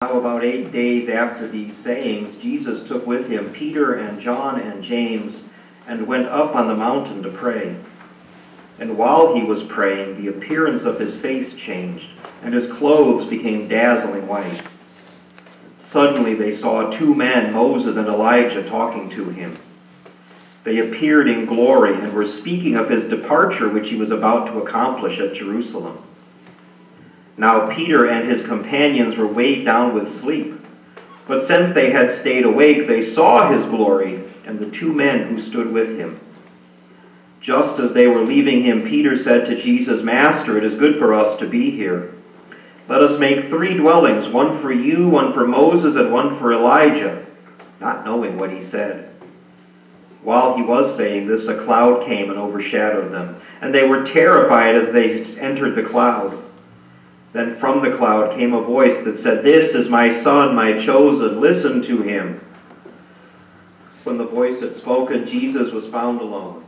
Now about 8 days after these sayings, Jesus took with him Peter and John and James and went up on the mountain to pray. And while he was praying, the appearance of his face changed, and his clothes became dazzling white. Suddenly they saw two men, Moses and Elijah, talking to him. They appeared in glory and were speaking of his departure, which he was about to accomplish at Jerusalem. Now Peter and his companions were weighed down with sleep. But since they had stayed awake, they saw his glory and the two men who stood with him. Just as they were leaving him, Peter said to Jesus, "Master, it is good for us to be here. Let us make 3 dwellings, one for you, one for Moses, and one for Elijah," not knowing what he said. While he was saying this, a cloud came and overshadowed them, and they were terrified as they entered the cloud. Then from the cloud came a voice that said, "This is my Son, my chosen. Listen to him." When the voice had spoken, Jesus was found alone,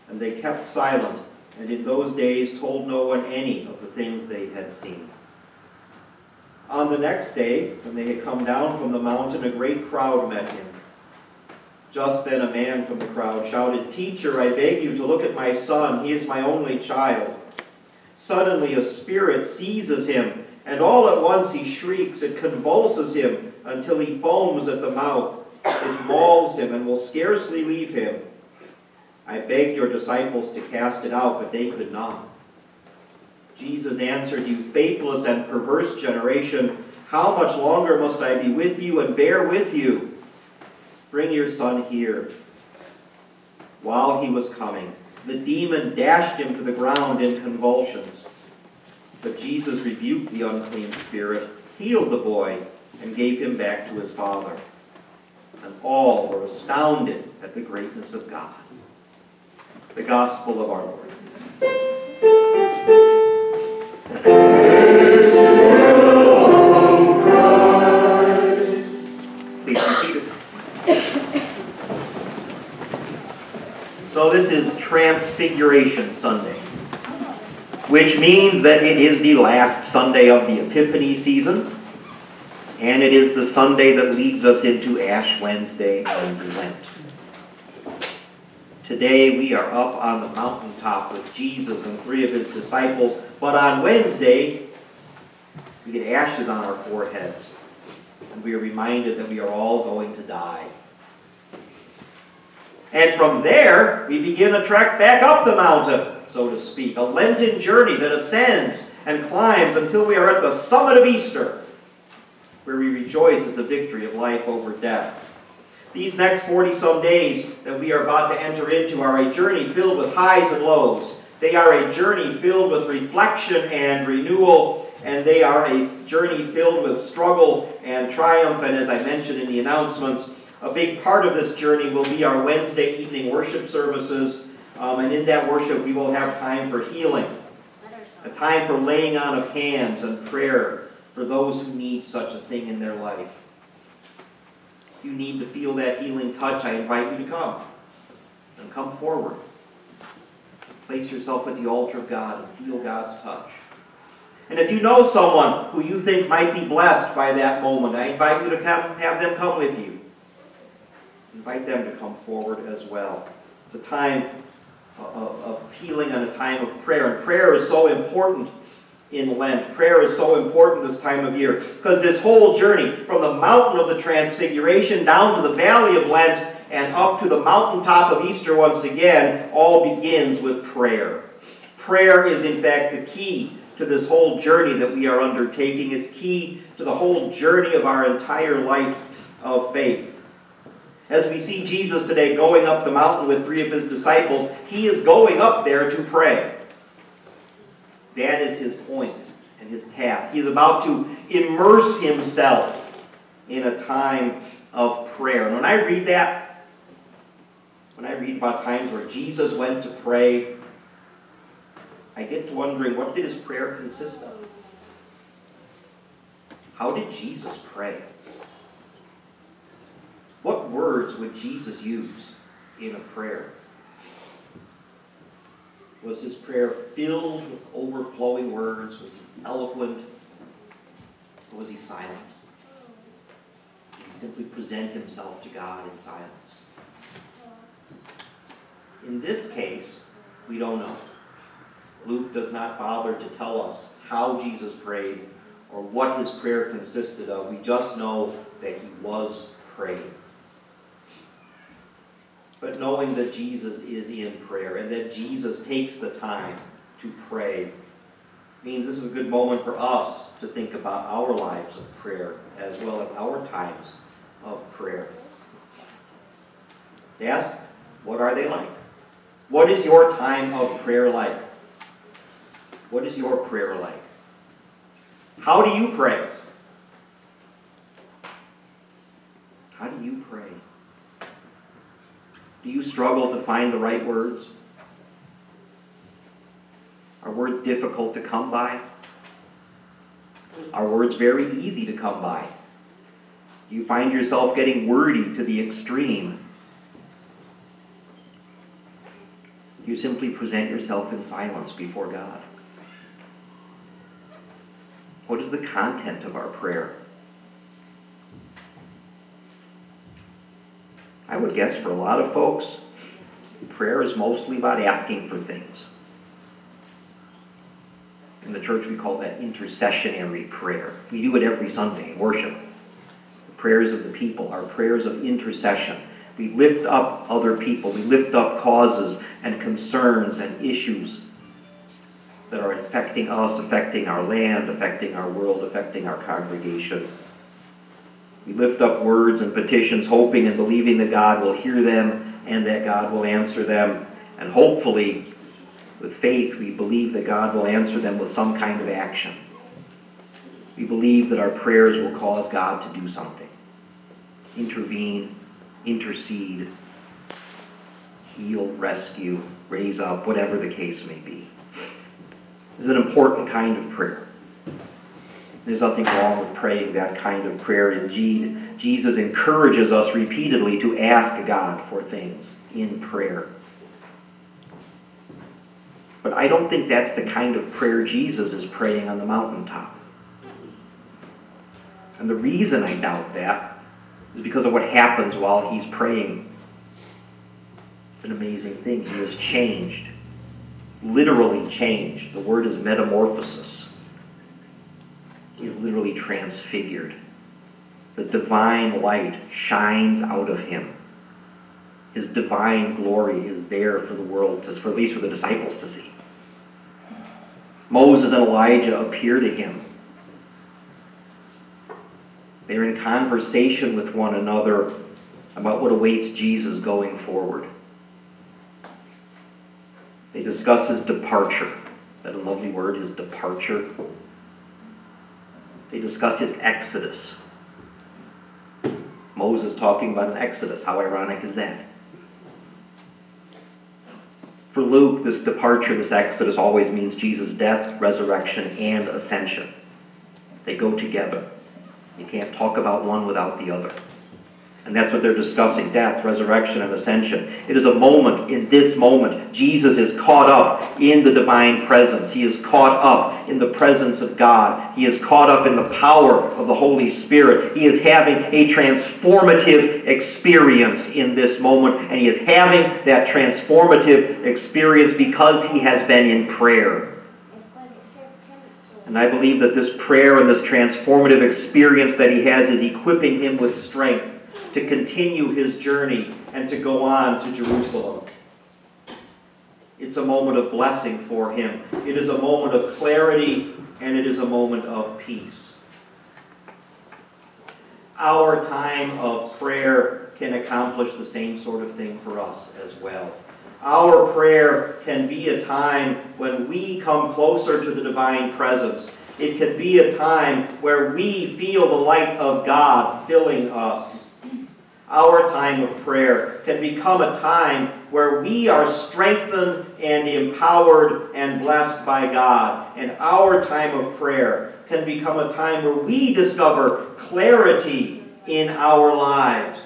and they kept silent, and in those days told no one any of the things they had seen. On the next day, when they had come down from the mountain, a great crowd met him. Just then a man from the crowd shouted, "Teacher, I beg you to look at my son. He is my only child." Suddenly a spirit seizes him, and all at once he shrieks. It convulses him until he foams at the mouth. It mauls him and will scarcely leave him. I begged your disciples to cast it out, but they could not. Jesus answered, "You faithless and perverse generation, how much longer must I be with you and bear with you? Bring your son here." While he was coming, the demon dashed him to the ground in convulsions. But Jesus rebuked the unclean spirit, healed the boy, and gave him back to his father. And all were astounded at the greatness of God. The Gospel of our Lord. Please be seated. So this is Transfiguration Sunday, which means that it is the last Sunday of the Epiphany season, and it is the Sunday that leads us into Ash Wednesday of Lent. Today we are up on the mountaintop with Jesus and 3 of his disciples, but on Wednesday we get ashes on our foreheads, and we are reminded that we are all going to die. And from there, we begin a trek back up the mountain, so to speak, a Lenten journey that ascends and climbs until we are at the summit of Easter, where we rejoice at the victory of life over death. These next 40-some days that we are about to enter into are a journey filled with highs and lows. They are a journey filled with reflection and renewal, and they are a journey filled with struggle and triumph. And as I mentioned in the announcements, a big part of this journey will be our Wednesday evening worship services, and in that worship we will have time for healing, a time for laying on of hands and prayer for those who need such a thing in their life. If you need to feel that healing touch, I invite you to come, and come forward. Place yourself at the altar of God and feel God's touch. And if you know someone who you think might be blessed by that moment, I invite you to have them come with you. Invite them to come forward as well. It's a time of healing and a time of prayer. And prayer is so important in Lent. Prayer is so important this time of year, because this whole journey from the mountain of the Transfiguration down to the valley of Lent and up to the mountaintop of Easter once again all begins with prayer. Prayer is in fact the key to this whole journey that we are undertaking. It's key to the whole journey of our entire life of faith. As we see Jesus today going up the mountain with 3 of his disciples, he is going up there to pray. That is his point and his task. He is about to immerse himself in a time of prayer. And when I read that, when I read about times where Jesus went to pray, I get to wondering, what did his prayer consist of? How did Jesus pray? What words would Jesus use in a prayer? Was his prayer filled with overflowing words? Was he eloquent? Or was he silent? simply present himself to God in silence. In this case, we don't know. Luke does not bother to tell us how Jesus prayed or what his prayer consisted of. We just know that he was praying. But knowing that Jesus is in prayer and that Jesus takes the time to pray means this is a good moment for us to think about our lives of prayer as well as our times of prayer. To ask, what are they like? What is your time of prayer like? What is your prayer like? How do you pray? How do you pray? Do you struggle to find the right words? Are words difficult to come by? Are words very easy to come by? Do you find yourself getting wordy to the extreme? You simply present yourself in silence before God. What is the content of our prayer? I would guess for a lot of folks, prayer is mostly about asking for things. In the church, we call that intercessionary prayer. We do it every Sunday in worship. The prayers of the people are prayers of intercession. We lift up other people. We lift up causes and concerns and issues that are affecting us, affecting our land, affecting our world, affecting our congregation. We lift up words and petitions, hoping and believing that God will hear them and that God will answer them. And hopefully, with faith, we believe that God will answer them with some kind of action. We believe that our prayers will cause God to do something. Intervene, intercede, heal, rescue, raise up, whatever the case may be. This is an important kind of prayer. There's nothing wrong with praying that kind of prayer. Indeed, Jesus encourages us repeatedly to ask God for things in prayer. But I don't think that's the kind of prayer Jesus is praying on the mountaintop. And the reason I doubt that is because of what happens while he's praying. It's an amazing thing. He has changed. Literally changed. The word is metamorphosis. He is literally transfigured. The divine light shines out of him. His divine glory is there for the world, at least for the disciples to see. Moses and Elijah appear to him. They're in conversation with one another about what awaits Jesus going forward. They discuss his departure. That's a lovely word, his departure. They discuss his exodus. Moses talking about an exodus. How ironic is that? For Luke, this departure, this exodus, always means Jesus' death, resurrection, and ascension. They go together. You can't talk about one without the other. And that's what they're discussing, death, resurrection, and ascension. It is a moment, in this moment, Jesus is caught up in the divine presence. He is caught up in the presence of God. He is caught up in the power of the Holy Spirit. He is having a transformative experience in this moment. And he is having that transformative experience because he has been in prayer. And I believe that this prayer and this transformative experience that he has is equipping him with strength to continue his journey and to go on to Jerusalem. It's a moment of blessing for him. It is a moment of clarity, and it is a moment of peace. Our time of prayer can accomplish the same sort of thing for us as well. Our prayer can be a time when we come closer to the divine presence. It can be a time where we feel the light of God filling us. Our time of prayer can become a time where we are strengthened and empowered and blessed by God. And our time of prayer can become a time where we discover clarity in our lives.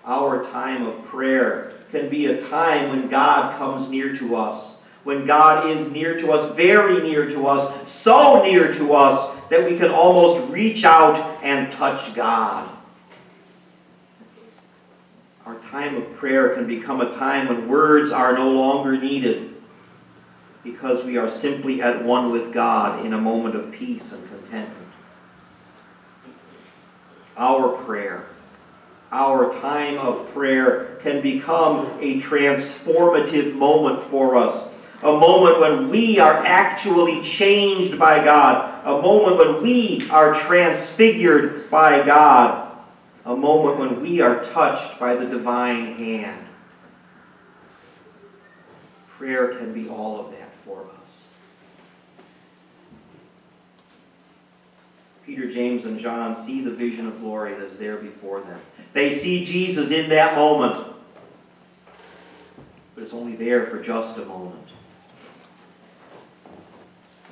Our time of prayer can be a time when God comes near to us. When God is near to us, very near to us, so near to us that we can almost reach out and touch God. Our time of prayer can become a time when words are no longer needed, because we are simply at one with God in a moment of peace and contentment. Our prayer, our time of prayer, can become a transformative moment for us. A moment when we are actually changed by God. A moment when we are transfigured by God. A moment when we are touched by the divine hand. Prayer can be all of that for us. Peter, James, and John see the vision of glory that is there before them. They see Jesus in that moment. But it's only there for just a moment.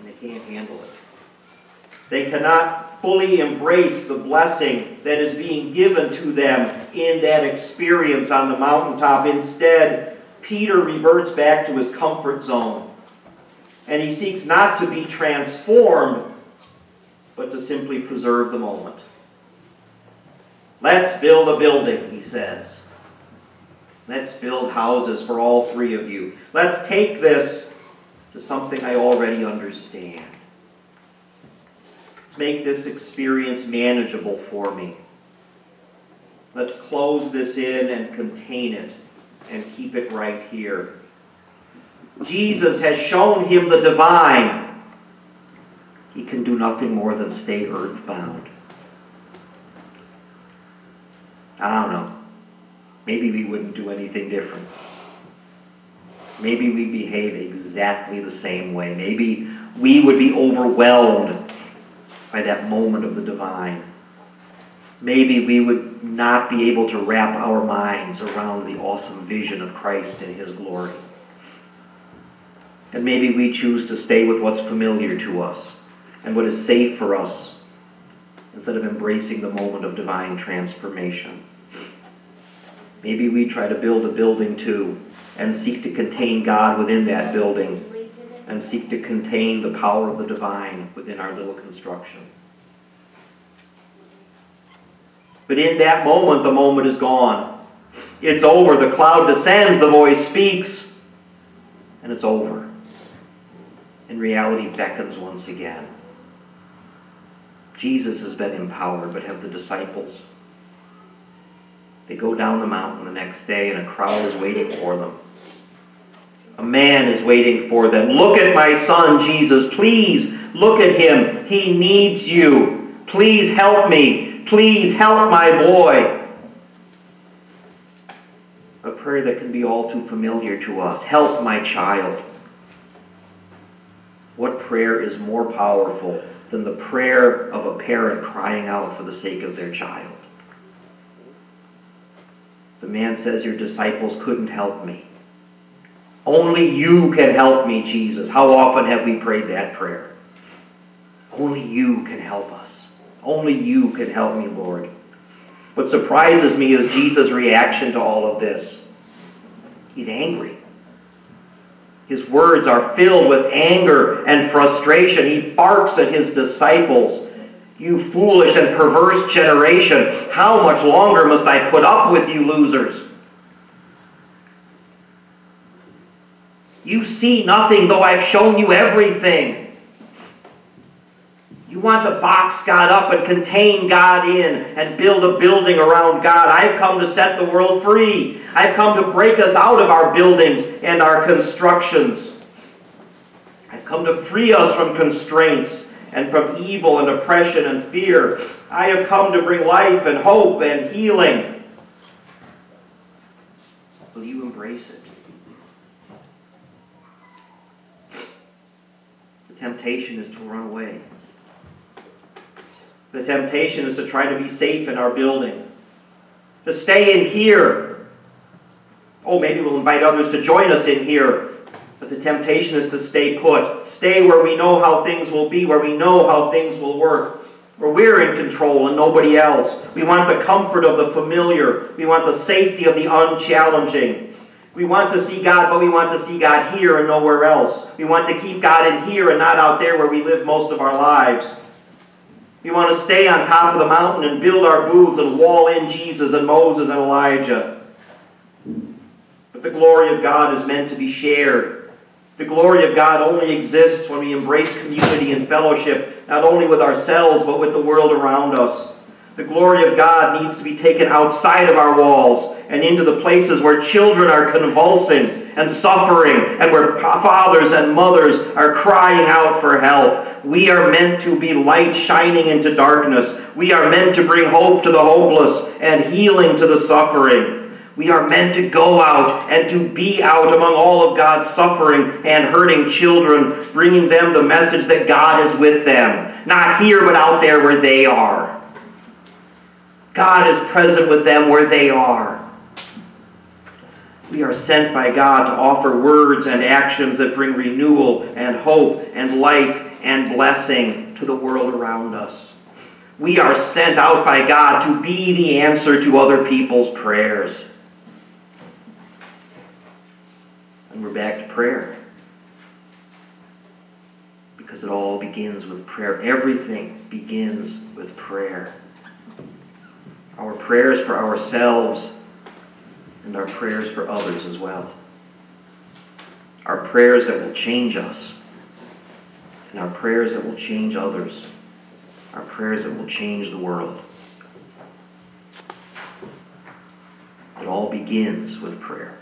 And they can't handle it. They cannot fully embrace the blessing that is being given to them in that experience on the mountaintop. Instead, Peter reverts back to his comfort zone. And he seeks not to be transformed, but to simply preserve the moment. Let's build a building, he says. Let's build houses for all three of you. Let's take this to something I already understand. Let's make this experience manageable for me. Let's close this in and contain it and keep it right here. Jesus has shown him the divine. He can do nothing more than stay earthbound. I don't know. Maybe we wouldn't do anything different. Maybe we behave exactly the same way. Maybe we would be overwhelmed by that moment of the divine. Maybe we would not be able to wrap our minds around the awesome vision of Christ in his glory. And maybe we choose to stay with what's familiar to us and what is safe for us instead of embracing the moment of divine transformation. Maybe we try to build a building too and seek to contain God within that building and seek to contain the power of the divine within our little construction. But in that moment, the moment is gone. It's over. The cloud descends, the voice speaks, and it's over. And reality beckons once again. Jesus has been empowered, but have the disciples? They go down the mountain the next day, and a crowd is waiting for them. A man is waiting for them. Look at my son, Jesus. Please look at him. He needs you. Please help me. Please help my boy. A prayer that can be all too familiar to us. Help my child. What prayer is more powerful than the prayer of a parent crying out for the sake of their child? The man says, your disciples couldn't help me. Only you can help me, Jesus. How often have we prayed that prayer? Only you can help us. Only you can help me, Lord. What surprises me is Jesus' reaction to all of this. He's angry. His words are filled with anger and frustration. He barks at his disciples. You foolish and perverse generation, how much longer must I put up with you losers? You see nothing, though I've shown you everything. You want to box God up and contain God in and build a building around God. I've come to set the world free. I've come to break us out of our buildings and our constructions. I've come to free us from constraints and from evil and oppression and fear. I have come to bring life and hope and healing. Will you embrace it? The temptation is to run away. The temptation is to try to be safe in our building. To stay in here. Oh, maybe we'll invite others to join us in here. But the temptation is to stay put. Stay where we know how things will be, where we know how things will work. Where we're in control and nobody else. We want the comfort of the familiar. We want the safety of the unchallenging. We want to see God, but we want to see God here and nowhere else. We want to keep God in here and not out there where we live most of our lives. We want to stay on top of the mountain and build our booths and wall in Jesus and Moses and Elijah. But the glory of God is meant to be shared. The glory of God only exists when we embrace community and fellowship, not only with ourselves, but with the world around us. The glory of God needs to be taken outside of our walls and into the places where children are convulsing and suffering and where fathers and mothers are crying out for help. We are meant to be light shining into darkness. We are meant to bring hope to the hopeless and healing to the suffering. We are meant to go out and to be out among all of God's suffering and hurting children, bringing them the message that God is with them. Not here, but out there where they are. God is present with them where they are. We are sent by God to offer words and actions that bring renewal and hope and life and blessing to the world around us. We are sent out by God to be the answer to other people's prayers. And we're back to prayer. Because it all begins with prayer. Everything begins with prayer. Our prayers for ourselves and our prayers for others as well. Our prayers that will change us and our prayers that will change others. Our prayers that will change the world. It all begins with prayer.